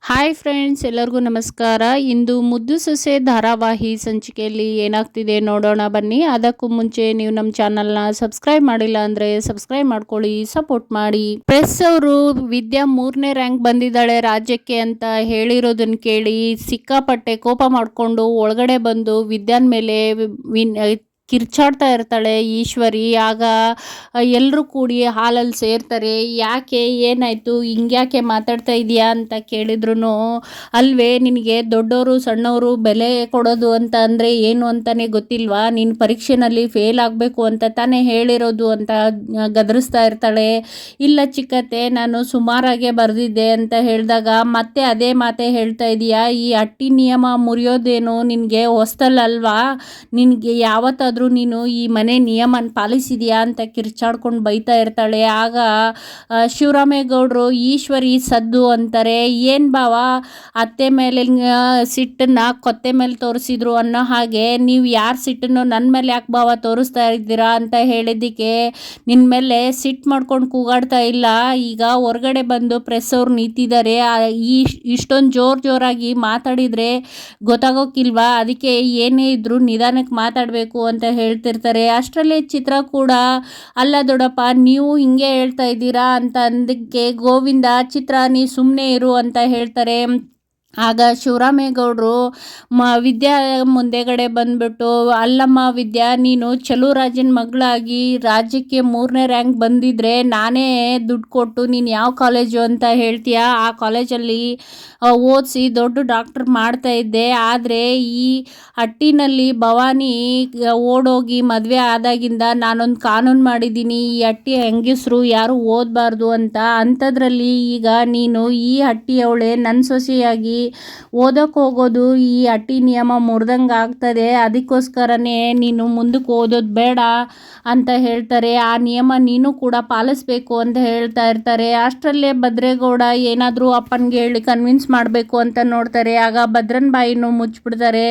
Hi friends, ಎಲ್ಲರಿಗೂ ನಮಸ್ಕಾರ. ಇಂದು ಮುದ್ದು ಸೊಸೆ ಧಾರಾವಾಹಿ ಸಂಚಿಕೆಯಲ್ಲಿ ಏನಾಗ್ತಿದೆ ನೋಡೋಣ ಬನ್ನಿ. ಅದಕ್ಕೂ ಮುಂಚೆ ನೀವು ನಮ್ಮ ಚಾನಲ್ನ ಸಬ್ಸ್ಕ್ರೈಬ್ ಮಾಡಿಲ್ಲ ಅಂದರೆ ಸಬ್ಸ್ಕ್ರೈಬ್ ಮಾಡ್ಕೊಳ್ಳಿ, ಸಪೋರ್ಟ್ ಮಾಡಿ. ಪ್ರೆಸ್ ಅವರು ವಿದ್ಯಾ 3ನೇ ರ್ಯಾಂಕ್ ಬಂದಿದ್ದಾಳೆ ರಾಜ್ಯಕ್ಕೆ ಅಂತ ಹೇಳಿರೋದನ್ನ ಕೇಳಿ ಸಿಕ್ಕಾಪಟ್ಟೆ ಕೋಪ ಮಾಡಿಕೊಂಡು ಒಳಗಡೆ ಬಂದು ವಿದ್ಯಾನ್ ಮೇಲೆ ಕಿರ್ಚಾಡ್ತಾ ಇರ್ತಾಳೆ ಈಶ್ವರಿ. ಆಗ ಎಲ್ಲರೂ ಕೂಡಿ ಹಾಲಲ್ಲಿ ಸೇರ್ತಾರೆ. ಯಾಕೆ, ಏನಾಯಿತು, ಹಿಂಗ್ಯಾಕೆ ಮಾತಾಡ್ತಾ ಇದೆಯಾ ಅಂತ ಕೇಳಿದ್ರು, ಅಲ್ವೇ ನಿನಗೆ ದೊಡ್ಡವರು ಸಣ್ಣವರು ಬೆಲೆ ಕೊಡೋದು ಅಂತ ಅಂದರೆ ಏನು ಅಂತಲೇ ಗೊತ್ತಿಲ್ವಾ, ನೀನು ಪರೀಕ್ಷೆನಲ್ಲಿ ಫೇಲ್ ಆಗಬೇಕು ಅಂತ ತಾನೇ ಹೇಳಿರೋದು ಅಂತ ಗದರಿಸ್ತಾ ಇರ್ತಾಳೆ. ಇಲ್ಲ ಚಿಕ್ಕತ್ತೆ, ನಾನು ಸುಮಾರಾಗೆ ಬರೆದಿದ್ದೆ ಅಂತ ಹೇಳಿದಾಗ ಮತ್ತೆ ಅದೇ ಮಾತೆ ಹೇಳ್ತಾ ಇದೀಯಾ, ಈ ಅಟ್ಟಿ ನಿಯಮ ಮುರಿಯೋದೇನು ನಿನಗೆ ಹೊಸ್ತಲ್ಲಲ್ವಾ, ನಿನಗೆ ಯಾವತ್ತಾದರೂ ನೀನು ಈ ಮನೆ ನಿಯಮನ ಪಾಲಿಸಿದೆಯಾ ಅಂತ ಕಿರ್ಚಾಡ್ಕೊಂಡು ಬೈತಾ ಇರ್ತಾಳೆ. ಆಗ ಶಿವರಾಮೇಗೌಡರು ಈಶ್ವರಿ ಸದ್ದು ಅಂತಾರೆ. ಏನು ಭಾವ, ಅತ್ತೆ ಮೇಲೆ ಸಿಟ್ಟನ್ನ ಕೊತ್ತೆ ಮೇಲೆ ತೋರಿಸಿದ್ರು ಅನ್ನೋ ಹಾಗೆ ನೀವು ಯಾರ ಸಿಟ್ಟನ್ನು ನನ್ನ ಮೇಲೆ ಯಾಕೆ ಭಾವ ತೋರಿಸ್ತಾ ಇದ್ದೀರಾ ಅಂತ ಹೇಳಿದ್ದಕ್ಕೆ ನಿನ್ನ ಮೇಲೆ ಸಿಟ್ಟು ಮಾಡ್ಕೊಂಡು ಕೂಗಾಡ್ತಾ ಇಲ್ಲ, ಈಗ ಹೊರಗಡೆ ಬಂದು ಪ್ರೆಸ್ ಅವ್ರು ನಿಂತಿದ್ದಾರೆ, ಇಷ್ಟೊಂದು ಜೋರಾಗಿ ಮಾತಾಡಿದರೆ ಗೊತ್ತಾಗೋಕ್ಕಿಲ್ವಾ, ಅದಕ್ಕೆ ಏನೇ ಇದ್ರೂ ನಿಧಾನಕ್ಕೆ ಮಾತಾಡಬೇಕು ಅಂತ ಹೇಳ್ತಿರ್ತಾರೆ. ಅಷ್ಟರಲ್ಲೇ ಚಿತ್ರ ಕೂಡ, ಅಲ್ಲ ದೊಡ್ಡಪ್ಪ ನೀವು ಹಿಂಗೆ ಹೇಳ್ತಾ ಇದ್ದೀರಾ ಅಂತ ಅಂದಕ್ಕೆ ಗೋವಿಂದ, ಚಿತ್ರ ನೀ ಸುಮ್ಮನೆ ಇರು ಅಂತ ಹೇಳ್ತಾರೆ. ಆಗ ಶಿವರಾಮೇಗೌಡರು ವಿದ್ಯಾ ಮುಂದೆಗಡೆ ಬಂದ್ಬಿಟ್ಟು, ಅಲ್ಲಮ್ಮ ವಿದ್ಯಾ, ನೀನು ಚಲುರಾಜನ ಮಗಳಾಗಿ ರಾಜ್ಯಕ್ಕೆ 3ನೇ ರ್ಯಾಂಕ್ ಬಂದಿದ್ರೆ ನಾನೇ ದುಡ್ಡು ಕೊಟ್ಟು ನೀನು ಯಾವ ಕಾಲೇಜು ಅಂತ ಹೇಳ್ತೀಯ, ಆ ಕಾಲೇಜಲ್ಲಿ ಓದಿಸಿ ದೊಡ್ಡ ಡಾಕ್ಟರ್ ಮಾಡ್ತಾ ಇದ್ದೆ. ಆದರೆ ಈ ಹಟ್ಟಿನಲ್ಲಿ ಭವಾನಿ ಓಡೋಗಿ ಮದುವೆ ಆದಾಗಿಂದ ನಾನೊಂದು ಕಾನೂನು ಮಾಡಿದ್ದೀನಿ, ಈ ಹಟ್ಟಿ ಹೆಂಗಸರು ಯಾರು ಓದಬಾರ್ದು ಅಂತ. ಅಂಥದ್ರಲ್ಲಿ ಈಗ ನೀನು ಈ ಹಟ್ಟಿಯವಳೆ ನನ್ನ ಸೊಸೆಯಾಗಿ ಓದೋಕ್ಕೆ ಹೋಗೋದು ಈ ಹಟ್ಟಿ ನಿಯಮ ಮುರಿದಂಗೆ ಆಗ್ತದೆ, ಅದಕ್ಕೋಸ್ಕರನೇ ನೀನು ಮುಂದಕ್ಕೆ ಓದೋದು ಬೇಡ ಅಂತ ಹೇಳ್ತಾರೆ. ಆ ನಿಯಮ ನೀನು ಕೂಡ ಪಾಲಿಸ್ಬೇಕು ಅಂತ ಹೇಳ್ತಾ ಇರ್ತಾರೆ. ಅಷ್ಟರಲ್ಲೇ ಭದ್ರೇಗೌಡ ಏನಾದರೂ ಅಪ್ಪನಿಗೆ ಹೇಳಿ ಕನ್ವಿನ್ಸ್ ಮಾಡಬೇಕು ಅಂತ ನೋಡ್ತಾರೆ. ಆಗ ಭದ್ರನ ಬಾಯಿನೂ ಮುಚ್ಚಿಬಿಡ್ತಾರೆ.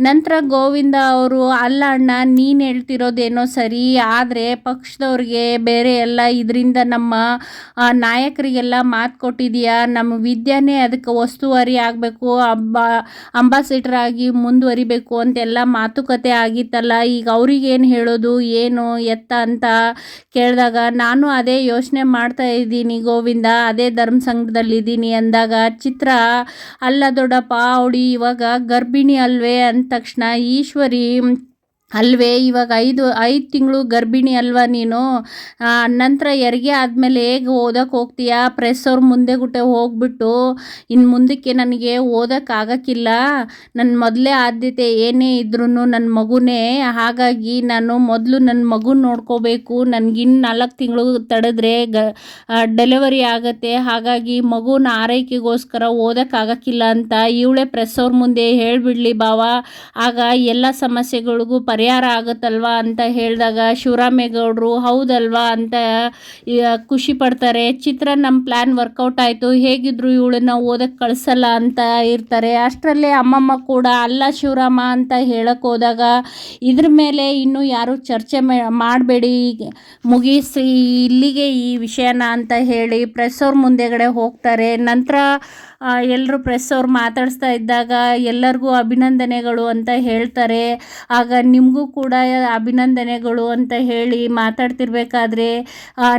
ನಂತರ ಗೋವಿಂದ ಅವರು, ಅಲ್ಲ ಅಣ್ಣ, ನೀನು ಹೇಳ್ತಿರೋದೇನೋ ಸರಿ, ಆದರೆ ಪಕ್ಷದವ್ರಿಗೆ ಬೇರೆ ಎಲ್ಲ ಇದರಿಂದ ನಮ್ಮ ನಾಯಕರಿಗೆಲ್ಲ ಮಾತು ಕೊಟ್ಟಿದೆಯಾ, ನಮ್ಮ ವಿದ್ಯಾನೇ ಅದಕ್ಕೆ ವಸ್ತುವಾರಿ ಆಗಬೇಕು, ಅಂಬಾಸಿಡರ್ ಆಗಿ ಮುಂದುವರಿಬೇಕು ಅಂತೆಲ್ಲ ಮಾತುಕತೆ ಆಗಿತ್ತಲ್ಲ, ಈಗ ಅವ್ರಿಗೇನು ಹೇಳೋದು ಏನು ಎತ್ತ ಅಂತ ಕೇಳಿದಾಗ, ನಾನು ಅದೇ ಯೋಚನೆ ಮಾಡ್ತಾ ಇದ್ದೀನಿ ಗೋವಿಂದ, ಅದೇ ಧರ್ಮ ಸಂಘದಲ್ಲಿದ್ದೀನಿ ಅಂದಾಗ ಚಿತ್ರ, ಅಲ್ಲ ದೊಡ್ಡಪ್ಪ, ಅವಳು ಇವಾಗ ಗರ್ಭಿಣಿ ಅಲ್ವೇ ಅಂದ ತಕ್ಷಣ ಈಶ್ವರಿ, ಅಲ್ವೇ ಇವಾಗ 5 ತಿಂಗಳು ಗರ್ಭಿಣಿ ಅಲ್ವಾ ನೀನು, ನಂತರ ಹೆರಿಗೆ ಆದಮೇಲೆ ಹೇಗೆ ಓದೋಕ್ಕೆ ಹೋಗ್ತೀಯಾ, ಪ್ರೆಸ್ ಅವ್ರ ಮುಂದೆ ಗುಟ್ಟೆ ಹೋಗ್ಬಿಟ್ಟು ಇನ್ನು ಮುಂದಕ್ಕೆ ನನಗೆ ಓದೋಕ್ಕಾಗಕ್ಕಿಲ್ಲ, ನನ್ನ ಮೊದಲೇ ಆದ್ಯತೆ ಏನೇ ಇದ್ರೂ ನನ್ನ ಮಗುನೇ, ಹಾಗಾಗಿ ನಾನು ಮೊದಲು ನನ್ನ ಮಗುನ ನೋಡ್ಕೋಬೇಕು, ನನಗಿನ್ನು 4 ತಿಂಗಳು ತಡೆದ್ರೆ ಡೆಲಿವರಿ ಆಗುತ್ತೆ, ಹಾಗಾಗಿ ಮಗುನ ಆರೈಕೆಗೋಸ್ಕರ ಓದೋಕ್ಕಾಗಕ್ಕಿಲ್ಲ ಅಂತ ಇವಳೇ ಪ್ರೆಸ್ ಅವ್ರ ಮುಂದೆ ಹೇಳಿಬಿಡ್ಲಿ ಭಾವ, ಆಗ ಎಲ್ಲ ಸಮಸ್ಯೆಗಳಿಗೂ ಪರಿಹಾರ ಆಗುತ್ತಲ್ವಾ ಅಂತ ಹೇಳಿದಾಗ ಶಿವರಾಮೇಗೌಡರು ಹೌದಲ್ವಾ ಅಂತ ಖುಷಿ ಪಡ್ತಾರೆ. ಚಿತ್ರ ನಮ್ಮ ಪ್ಲ್ಯಾನ್ ವರ್ಕೌಟ್ ಆಯಿತು, ಹೇಗಿದ್ರು ಇವಳನ್ನ ಓದಕ್ಕೆ ಕಳಿಸಲ್ಲ ಅಂತ ಇರ್ತಾರೆ. ಅಷ್ಟರಲ್ಲೇ ಅಮ್ಮಮ್ಮ ಕೂಡ, ಅಲ್ಲ ಶಿವರಾಮ ಅಂತ ಹೇಳಕ್ಕೆ ಹೋದಾಗ, ಇದ್ರ ಮೇಲೆ ಇನ್ನೂ ಯಾರು ಚರ್ಚೆ ಮಾಡಬೇಡಿ, ಮುಗಿಸಿ ಇಲ್ಲಿಗೆ ಈ ವಿಷಯನ ಅಂತ ಹೇಳಿ ಪ್ರೆಸ್ ಅವ್ರ ಮುಂದೆಗಡೆ ಹೋಗ್ತಾರೆ. ನಂತರ ಎಲ್ಲರೂ ಪ್ರೆಸ್ ಅವ್ರು ಮಾತಾಡಿಸ್ತಾ ಇದ್ದಾಗ ಎಲ್ಲರಿಗೂ ಅಭಿನಂದನೆಗಳು ಅಂತ ಹೇಳ್ತಾರೆ. ಆಗ ನಿಮಗೂ ಕೂಡ ಅಭಿನಂದನೆಗಳು ಅಂತ ಹೇಳಿ ಮಾತಾಡ್ತಿರ್ಬೇಕಾದ್ರೆ,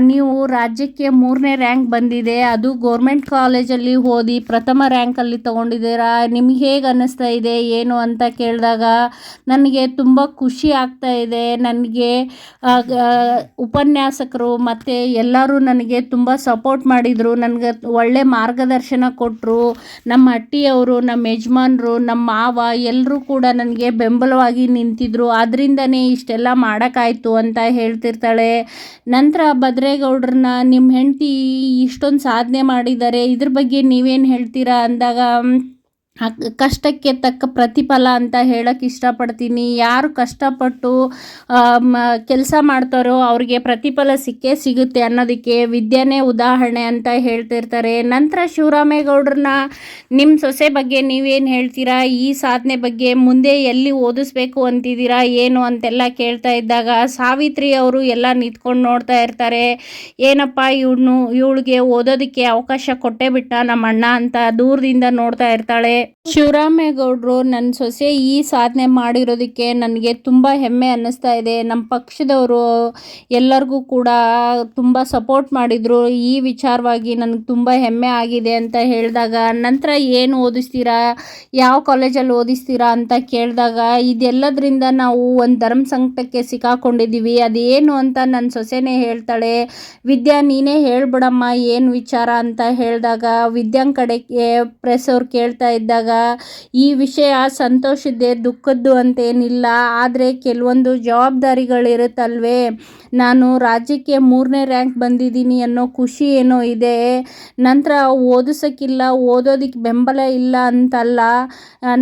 ನೀವು ರಾಜ್ಯಕ್ಕೆ 3ನೇ ರ್ಯಾಂಕ್ ಬಂದಿದೆ, ಅದು ಗೌರ್ಮೆಂಟ್ ಕಾಲೇಜಲ್ಲಿ ಓದಿ ಪ್ರಥಮ ರ್ಯಾಂಕಲ್ಲಿ ತೊಗೊಂಡಿದ್ದೀರಾ, ನಿಮ್ಗೆ ಹೇಗೆ ಅನ್ನಿಸ್ತಾ ಇದೆ ಏನು ಅಂತ ಕೇಳಿದಾಗ, ನನಗೆ ತುಂಬ ಖುಷಿ ಆಗ್ತಾ ಇದೆ, ನನಗೆ ಉಪನ್ಯಾಸಕರು ಮತ್ತು ಎಲ್ಲರೂ ನನಗೆ ತುಂಬ ಸಪೋರ್ಟ್ ಮಾಡಿದರು, ನನಗೆ ಒಳ್ಳೆ ಮಾರ್ಗದರ್ಶನ ಕೊಟ್ಟರು, ನಮ್ಮ ಹಟ್ಟಿಯವರು, ನಮ್ಮ ಯಜಮಾನರು, ನಮ್ಮ ಮಾವ ಎಲ್ಲರೂ ಕೂಡ ನನಗೆ ಬೆಂಬಲವಾಗಿ ನಿಂತಿದ್ರು, ಅದರಿಂದನೇ ಇಷ್ಟೆಲ್ಲ ಮಾಡೋಕ್ಕಾಯ್ತು ಅಂತ ಹೇಳ್ತಿರ್ತಾಳೆ. ನಂತರ ಭದ್ರೇಗೌಡ್ರನ್ನ, ನಿಮ್ಮ ಹೆಂಡತಿ ಇಷ್ಟೊಂದು ಸಾಧನೆ ಮಾಡಿದ್ದಾರೆ, ಇದ್ರ ಬಗ್ಗೆ ನೀವೇನು ಹೇಳ್ತೀರಾ ಅಂದಾಗ, ಕಷ್ಟಕ್ಕೆ ತಕ್ಕ ಪ್ರತಿಫಲ ಅಂತ ಹೇಳಕ್ಕೆ ಇಷ್ಟಪಡ್ತೀನಿ. ಯಾರು ಕಷ್ಟಪಟ್ಟು ಕೆಲಸ ಮಾಡ್ತಾರೋ ಅವ್ರಿಗೆ ಪ್ರತಿಫಲ ಸಿಕ್ಕೇ ಸಿಗುತ್ತೆ ಅನ್ನೋದಕ್ಕೆ ವಿದ್ಯೆನೇ ಉದಾಹರಣೆ ಅಂತ ಹೇಳ್ತಿರ್ತಾರೆ. ನಂತರ ಶಿವರಾಮೇಗೌಡ್ರನ್ನ ನಿಮ್ಮ ಸೊಸೆ ಬಗ್ಗೆ ನೀವೇನು ಹೇಳ್ತೀರಾ, ಈ ಸಾಧನೆ ಬಗ್ಗೆ ಮುಂದೆ ಎಲ್ಲಿ ಓದಿಸ್ಬೇಕು ಅಂತಿದ್ದೀರಾ ಏನು ಅಂತೆಲ್ಲ ಕೇಳ್ತಾ ಇದ್ದಾಗ ಸಾವಿತ್ರಿ ಅವರು ಎಲ್ಲ ನಿಂತ್ಕೊಂಡು ನೋಡ್ತಾ ಇರ್ತಾರೆ. ಏನಪ್ಪ ಇವಳಿಗೆ ಓದೋದಕ್ಕೆ ಅವಕಾಶ ಕೊಟ್ಟೇ ಬಿಟ್ಟ ನಮ್ಮ ಅಣ್ಣ ಅಂತ ದೂರದಿಂದ ನೋಡ್ತಾ ಇರ್ತಾಳೆ. ಶಿವರಾಮೇಗೌಡರು ನನ್ನ ಸೊಸೆ ಈ ಸಾಧನೆ ಮಾಡಿರೋದಕ್ಕೆ ನನಗೆ ತುಂಬ ಹೆಮ್ಮೆ ಅನ್ನಿಸ್ತಾ ಇದೆ. ನಮ್ಮ ಪಕ್ಷದವರು ಎಲ್ಲರಿಗೂ ಕೂಡ ತುಂಬ ಸಪೋರ್ಟ್ ಮಾಡಿದರು. ಈ ವಿಚಾರವಾಗಿ ನನಗೆ ತುಂಬ ಹೆಮ್ಮೆ ಆಗಿದೆ ಅಂತ ಹೇಳಿದಾಗ, ನಂತರ ಏನು ಓದಿಸ್ತೀರಾ, ಯಾವ ಕಾಲೇಜಲ್ಲಿ ಓದಿಸ್ತೀರಾ ಅಂತ ಕೇಳಿದಾಗ, ಇದೆಲ್ಲದರಿಂದ ನಾವು ಒಂದು ಧರ್ಮ ಸಂಕಟಕ್ಕೆ ಸಿಕ್ಕಾಕೊಂಡಿದ್ದೀವಿ, ಅದೇನು ಅಂತ ನನ್ನ ಸೊಸೆನೇ ಹೇಳ್ತಾಳೆ. ವಿದ್ಯಾ ನೀನೇ ಹೇಳ್ಬಿಡಮ್ಮ ಏನು ವಿಚಾರ ಅಂತ ಹೇಳಿದಾಗ, ವಿದ್ಯಾನ್ ಕಡೆಗೆ ಪ್ರೆಸ್ ಅವ್ರು ಕೇಳ್ತಾ ಇದ್ದಾಗ, ಈ ವಿಷಯ ಸಂತೋಷದ್ದೇ ದುಃಖದ್ದು ಅಂತೇನಿಲ್ಲ, ಆದರೆ ಕೆಲವೊಂದು ಜವಾಬ್ದಾರಿಗಳಿರುತ್ತಲ್ವೇ, ನಾನು ರಾಜ್ಯಕ್ಕೆ 3ನೇ ರ್ಯಾಂಕ್ ಬಂದಿದ್ದೀನಿ ಅನ್ನೋ ಖುಷಿ ಏನೋ ಇದೆ. ನಂತರ ಓದಿಸೋಕ್ಕಿಲ್ಲ, ಓದೋದಕ್ಕೆ ಬೆಂಬಲ ಇಲ್ಲ ಅಂತಲ್ಲ,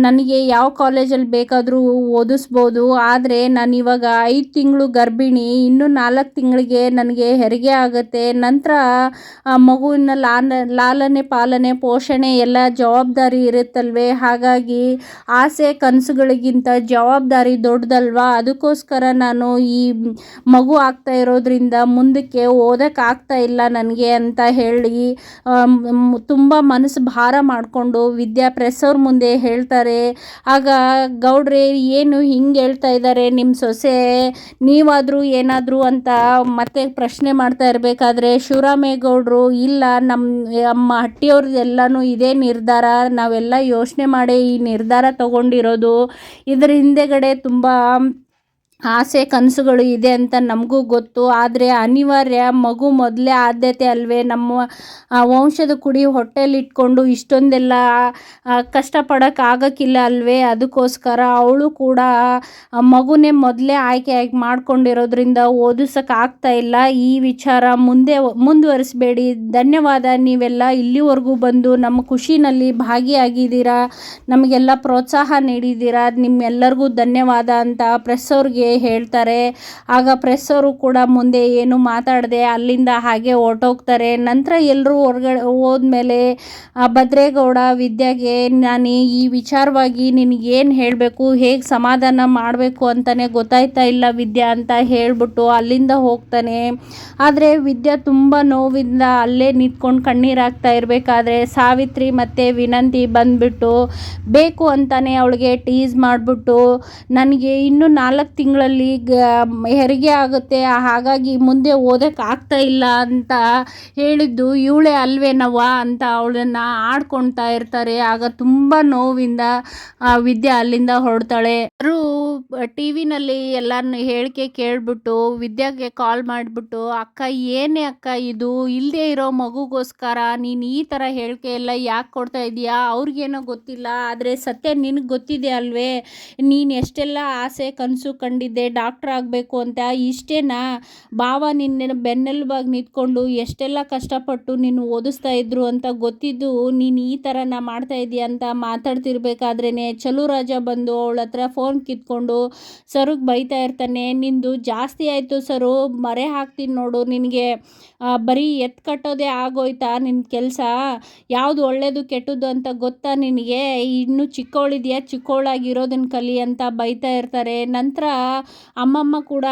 ನನಗೆ ಯಾವ ಕಾಲೇಜಲ್ಲಿ ಬೇಕಾದರೂ ಓದಿಸ್ಬೋದು. ಆದರೆ ನಾನಿವಾಗ 5 ತಿಂಗಳು ಗರ್ಭಿಣಿ, ಇನ್ನೂ 4 ತಿಂಗಳಿಗೆ ನನಗೆ ಹೆರಿಗೆ ಆಗುತ್ತೆ. ನಂತರ ಮಗುವಿನ ಲಾಲನೆ ಪಾಲನೆ ಪೋಷಣೆ ಎಲ್ಲ ಜವಾಬ್ದಾರಿ ಇರುತ್ತಲ್ವೇ. ಹಾಗಾಗಿ ಆಸೆ ಕನಸುಗಳಿಗಿಂತ ಜವಾಬ್ದಾರಿ ದೊಡ್ಡದಲ್ವಾ, ಅದಕ್ಕೋಸ್ಕರ ನಾನು ಈ ಮಗು ಆಗ್ತಾ ಇರೋದ್ರಿಂದ ಮುಂದಕ್ಕೆ ಓದೋಕ್ಕಾಗ್ತಾ ಇಲ್ಲ ನನಗೆ ಅಂತ ಹೇಳಿ ತುಂಬ ಮನಸ್ಸು ಭಾರ ಮಾಡಿಕೊಂಡು ವಿದ್ಯಾ ಪ್ರೆಸ್ ಅವ್ರ ಮುಂದೆ ಹೇಳ್ತಾರೆ. ಆಗ ಗೌಡ್ರೆ ಏನು ಹಿಂಗೆ ಹೇಳ್ತಾ ಇದ್ದಾರೆ ನಿಮ್ಮ ಸೊಸೆ, ನೀವಾದರೂ ಏನಾದರೂ ಅಂತ ಮತ್ತೆ ಪ್ರಶ್ನೆ ಮಾಡ್ತಾ ಇರಬೇಕಾದ್ರೆ ಶಿವರಾಮೇಗೌಡರು, ಇಲ್ಲ ನಮ್ಮ ಹಟ್ಟಿಯವ್ರದ್ದೆಲ್ಲನೂ ಇದೇ ನಿರ್ಧಾರ, ನಾವೆಲ್ಲ ಯೋಚನೆ ಮಾಡಿ ಈ ನಿರ್ಧಾರ ತಗೊಂಡಿರೋದು, ಇದರ ಹಿಂದೆಗಡೆ ತುಂಬ ಆಸೆ ಕನಸುಗಳು ಇದೆ ಅಂತ ನಮಗೂ ಗೊತ್ತು, ಆದರೆ ಅನಿವಾರ್ಯ, ಮಗು ಮೊದಲೇ ಆದ್ಯತೆ ಅಲ್ವೇ, ನಮ್ಮ ವಂಶದ ಕುಡಿ ಹೊಟ್ಟೆಲಿಟ್ಕೊಂಡು ಇಷ್ಟೊಂದೆಲ್ಲ ಕಷ್ಟಪಡೋಕ್ಕಾಗಕ್ಕಿಲ್ಲ ಅಲ್ವೇ, ಅದಕ್ಕೋಸ್ಕರ ಅವಳು ಕೂಡ ಮಗುನೇ ಮೊದಲೇ ಆಯ್ಕೆ ಮಾಡ್ಕೊಂಡಿರೋದ್ರಿಂದ ಓದಿಸೋಕ್ಕಾಗ್ತಾ ಇಲ್ಲ. ಈ ವಿಚಾರ ಮುಂದುವರಿಸಬೇಡಿ. ಧನ್ಯವಾದ, ನೀವೆಲ್ಲ ಇಲ್ಲಿವರೆಗೂ ಬಂದು ನಮ್ಮ ಖುಷಿನಲ್ಲಿ ಭಾಗಿಯಾಗಿದ್ದೀರಾ, ನಮಗೆಲ್ಲ ಪ್ರೋತ್ಸಾಹ ನೀಡಿದ್ದೀರಾ, ನಿಮ್ಮೆಲ್ಲರಿಗೂ ಧನ್ಯವಾದ ಅಂತ ಪ್ರೆಸ್ ಅವ್ರಿಗೆ ಹೇಳ್ತಾರೆ. ಆಗ ಪ್ರೆಸ್ ಅವರು ಕೂಡ ಮುಂದೆ ಏನು ಮಾತಾಡದೆ ಅಲ್ಲಿಂದ ಹಾಗೆ ಹೊರಟೋಗ್ತಾರೆ. ನಂತರ ಎಲ್ಲರೂ ಹೊರಗಡೆ ಹೋದ್ಮೇಲೆ ಭದ್ರೇಗೌಡ ವಿದ್ಯಾಗೆ, ನಾನು ಈ ವಿಚಾರವಾಗಿ ನಿನಗೇನು ಹೇಳಬೇಕು, ಹೇಗೆ ಸಮಾಧಾನ ಮಾಡಬೇಕು ಅಂತಲೇ ಗೊತ್ತಾಯ್ತಾ ಇಲ್ಲ ವಿದ್ಯಾ ಅಂತ ಹೇಳಿಬಿಟ್ಟು ಅಲ್ಲಿಂದ ಹೋಗ್ತಾನೆ. ಆದರೆ ವಿದ್ಯಾ ತುಂಬ ನೋವಿಂದ ಅಲ್ಲೇ ನಿಂತ್ಕೊಂಡು ಕಣ್ಣೀರಾಗ್ತಾ ಇರಬೇಕಾದ್ರೆ ಸಾವಿತ್ರಿ ಮತ್ತು ವಿನಂತಿ ಬಂದುಬಿಟ್ಟು ಬೇಕು ಅಂತಾನೆ ಅವಳಿಗೆ ಟೀಸ್ ಮಾಡಿಬಿಟ್ಟು, ನನಗೆ ಇನ್ನೂ 4 ತಿಂಗಳಲ್ಲಿ ಹೆರಿಗೆ ಆಗುತ್ತೆ, ಹಾಗಾಗಿ ಮುಂದೆ ಓದೋಕ್ಕಾಗ್ತಾ ಇಲ್ಲ ಅಂತ ಹೇಳಿದ್ದು ಇವಳೇ ಅಲ್ವೇನವ್ವ ಅಂತ ಅವಳನ್ನು ಆಡ್ಕೊಳ್ತಾ ಇರ್ತಾರೆ. ಆಗ ತುಂಬ ನೋವಿಂದ ವಿದ್ಯಾ ಅಲ್ಲಿಂದ ಹೊರಡ್ತಾಳೆ. ಅವರು ಟಿ ವಿನಲ್ಲಿ ಎಲ್ಲರನ್ನ ಹೇಳಿಕೆ ಕೇಳಿಬಿಟ್ಟು ವಿದ್ಯಾಗೆ ಕಾಲ್ ಮಾಡಿಬಿಟ್ಟು, ಅಕ್ಕ ಏನೇ ಅಕ್ಕ ಇದು, ಇಲ್ಲದೆ ಇರೋ ಮಗುಗೋಸ್ಕರ ನೀನು ಈ ಥರ ಹೇಳಿಕೆ ಎಲ್ಲ ಯಾಕೆ ಕೊಡ್ತಾ ಇದೀಯಾ, ಅವ್ರಿಗೇನೋ ಗೊತ್ತಿಲ್ಲ, ಆದರೆ ಸತ್ಯ ನಿನಗೆ ಗೊತ್ತಿದೆ ಅಲ್ವೇ, ನೀನು ಎಷ್ಟೆಲ್ಲ ಆಸೆ ಕನಸು ಕಂಡಿದ್ದೆ ಡಾಕ್ಟ್ರ್ ಆಗಬೇಕು ಅಂತ, ಇಷ್ಟೇನಾ, ಭಾವ ನಿನ್ನ ಬೆನ್ನೆಲುಬಾಗಿ ನಿಂತ್ಕೊಂಡು ಎಷ್ಟೆಲ್ಲ ಕಷ್ಟಪಟ್ಟು ನೀನು ಓದಿಸ್ತಾ ಇದ್ರು ಅಂತ ಗೊತ್ತಿದ್ದು ನೀನು ಈ ಥರನ ಮಾಡ್ತಾ ಇದೀಯ ಅಂತ ಮಾತಾಡ್ತಿರ್ಬೇಕಾದ್ರೇ ಚಲುರಾಜ ಬಂದು ಅವಳ ಹತ್ರ ಫೋನ್ ಕಿತ್ಕೊಂಡು ಸರಿಗೆ ಬೈತಾ ಇರ್ತಾನೆ. ನಿಂದು ಜಾಸ್ತಿ ಆಯಿತು ಸರು, ಮರೆ ಹಾಕ್ತೀನಿ ನೋಡು, ನಿನಗೆ ಬರೀ ಎತ್ತು ಕಟ್ಟೋದೇ ಆಗೋಯ್ತಾ ನಿನ್ನ ಕೆಲಸ, ಯಾವುದು ಒಳ್ಳೆಯದು ಕೆಟ್ಟದ್ದು ಅಂತ ಗೊತ್ತಾ ನಿನಗೆ, ಇನ್ನೂ ಚಿಕ್ಕವಳಿದೆಯಾ, ಚಿಕ್ಕವಳಾಗಿರೋದನ್ನು ಕಲಿ ಅಂತ ಬೈತಾ ಇರ್ತಾರೆ. ನಂತರ ಅಮ್ಮಮ್ಮ ಕೂಡ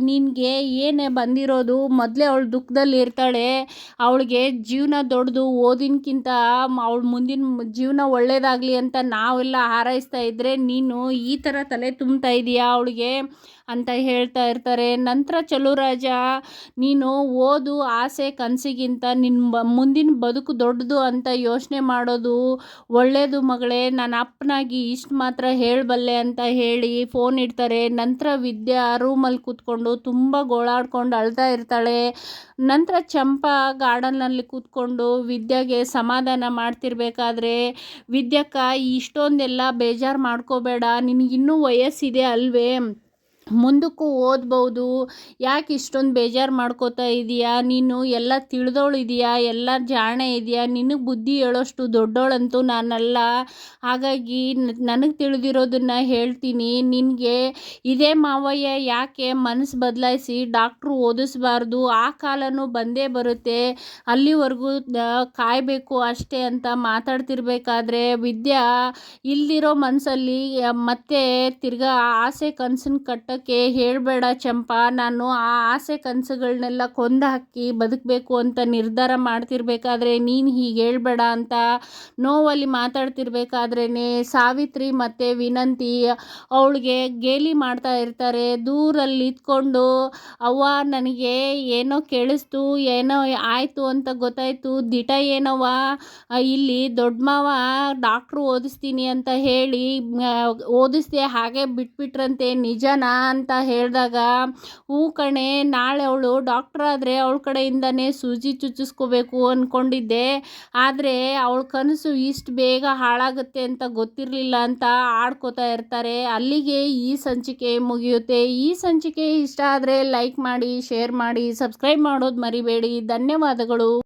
ನಿನಗೆ ಏನೇ ಬಂದಿರೋದು, ಮೊದಲೇ ಅವಳು ದುಃಖದಲ್ಲಿ ಇರ್ತಾಳೆ, ಅವಳಿಗೆ ಜೀವನ ದೊಡ್ಡದು, ಓದಿನಕ್ಕಿಂತ ಅವಳ ಮುಂದಿನ ಜೀವನ ಒಳ್ಳೇದಾಗಲಿ ಅಂತ ನಾವೆಲ್ಲ ಹಾರೈಸ್ತಾ ಇದ್ದರೆ ನೀನು ಈ ಥರ ತಲೆ ತುಂಬ್ತಾ ಇದೀಯಾ ಅವಳಿಗೆ ಅಂತ ಹೇಳ್ತಾ ಇರ್ತಾರೆ. ನಂತರ ಚಲುರಾಜ, ನೀನು ಓದು ಆಸೆ ಕನಸಿಗಿಂತ ನಿನ್ನ ಮುಂದಿನ ಬದುಕು ದೊಡ್ಡದು ಅಂತ ಯೋಚನೆ ಮಾಡೋದು ಒಳ್ಳೆಯದು ಮಗಳೇ, ನಾನು ಅಪ್ಪನಾಗಿ ಇಷ್ಟು ಮಾತ್ರ ಹೇಳಬಲ್ಲೆ ಅಂತ ಹೇಳಿ ಫೋನ್ ಇಡ್ತಾರೆ. ನಂತರ ವಿದ್ಯಾ ರೂಮಲ್ಲಿ ಕೂತ್ಕೊಂಡು ತುಂಬ ಗೋಳಾಡ್ಕೊಂಡು ಅಳ್ತಾ ಇರ್ತಾಳೆ. ನಂತರ ಚಂಪಾ ಗಾರ್ಡನ್ನಲ್ಲಿ ಕೂತ್ಕೊಂಡು ವಿದ್ಯಾಗೆ ಸಮಾಧಾನ ಮಾಡ್ತಿರ್ಬೇಕಾದ್ರೆ, ವಿದ್ಯಕ್ಕ ಇಷ್ಟೊಂದೆಲ್ಲ ಬೇಜಾರು ಮಾಡ್ಕೋಬೇಡ, ನಿನಗಿನ್ನೂ ವಯಸ್ಸಿದೆ ಅಲ್ವೇ, ಮುಂದಕ್ಕೂ ಓದ್ಬೋದು. ಯಾಕೆ ಇಷ್ಟೊಂದು ಬೇಜಾರು ಮಾಡ್ಕೋತಾ ಇದೀಯಾ? ನೀನು ಎಲ್ಲ ತಿಳಿದವಳಿದೀಯಾ, ಎಲ್ಲ ಜಾಣೆ ಇದೆಯಾ, ನಿನಗೆ ಬುದ್ಧಿ ಹೇಳೋಷ್ಟು ದೊಡ್ಡವಳಂತೂ ನಾನಲ್ಲ. ಹಾಗಾಗಿ ನನಗೆ ತಿಳಿದಿರೋದನ್ನು ಹೇಳ್ತೀನಿ. ನಿನಗೆ ಇದೇ ಮಾವಯ್ಯ ಯಾಕೆ ಮನಸ್ಸು ಬದಲಾಯಿಸಿ ಡಾಕ್ಟ್ರು ಓದಿಸ್ಬಾರ್ದು, ಆ ಕಾಲನೂ ಬಂದೇ ಬರುತ್ತೆ, ಅಲ್ಲಿವರೆಗೂ ಕಾಯಬೇಕು ಅಷ್ಟೇ ಅಂತ ಮಾತಾಡ್ತಿರ್ಬೇಕಾದ್ರೆ ವಿದ್ಯಾ ಇಲ್ದಿರೋ ಮನಸ್ಸಲ್ಲಿ ಮತ್ತೆ ತಿರ್ಗಾ ಆಸೆ ಕನಸನ್ನು ಕಟ್ಟೋಕ್ಕೆ ಹೇಳಬೇಡ ಚಂಪಾ. ನಾನು ಆ ಆಸೆ ಕನಸುಗಳನ್ನೆಲ್ಲ ಕೊಂದು ಹಾಕಿ ಬದುಕಬೇಕು ಅಂತ ನಿರ್ಧಾರ ಮಾಡ್ತಿರ್ಬೇಕಾದ್ರೆ ನೀನು ಹೀಗೆ ಹೇಳ್ಬೇಡ ಅಂತ ನೋವಲ್ಲಿ ಮಾತಾಡ್ತಿರ್ಬೇಕಾದ್ರೇ ಸಾವಿತ್ರಿ ಮತ್ತು ವಿನಂತಿ ಅವಳಿಗೆ ಗೇಲಿ ಮಾಡ್ತಾ ಇರ್ತಾರೆ. ದೂರಲ್ಲಿ ಇದ್ಕೊಂಡು ಅವ್ವ ನನಗೆ ಏನೋ ಕೇಳಿಸ್ತು, ಏನೋ ಆಯಿತು ಅಂತ ಗೊತ್ತಾಯಿತು, ದಿಟ ಏನವ್ವ ಇಲ್ಲಿ ದೊಡ್ಡ ಮಾವ ಡಾಕ್ಟ್ರು ಓದಿಸ್ತೀನಿ ಅಂತ ಹೇಳಿ ಓದಿಸ್ದೆ ಹಾಗೆ ಬಿಟ್ಬಿಟ್ರಂತೆ, ನಿಜನಾ ಅಂತ ಹೇಳಿದಾಗ ಹೂ ಕಣೆ, ನಾಳೆ ಅವಳು ಡಾಕ್ಟ್ರ್ ಆದರೆ ಅವಳ ಕಡೆಯಿಂದನೇ ಸೂಜಿ ಚುಚ್ಚಿಸ್ಕೋಬೇಕು ಅಂದ್ಕೊಂಡಿದ್ದೆ, ಆದರೆ ಅವಳ ಕನಸು ಇಷ್ಟು ಬೇಗ ಹಾಳಾಗುತ್ತೆ ಅಂತ ಗೊತ್ತಿರಲಿಲ್ಲ ಅಂತ ಆಡ್ಕೋತಾ ಇರ್ತಾರೆ. ಅಲ್ಲಿಗೆ ಈ ಸಂಚಿಕೆ ಮುಗಿಯುತ್ತೆ. ಈ ಸಂಚಿಕೆ ಇಷ್ಟ ಆದರೆ ಲೈಕ್ ಮಾಡಿ, ಶೇರ್ ಮಾಡಿ, ಸಬ್ಸ್ಕ್ರೈಬ್ ಮಾಡೋದು ಮರಿಬೇಡಿ. ಧನ್ಯವಾದಗಳು.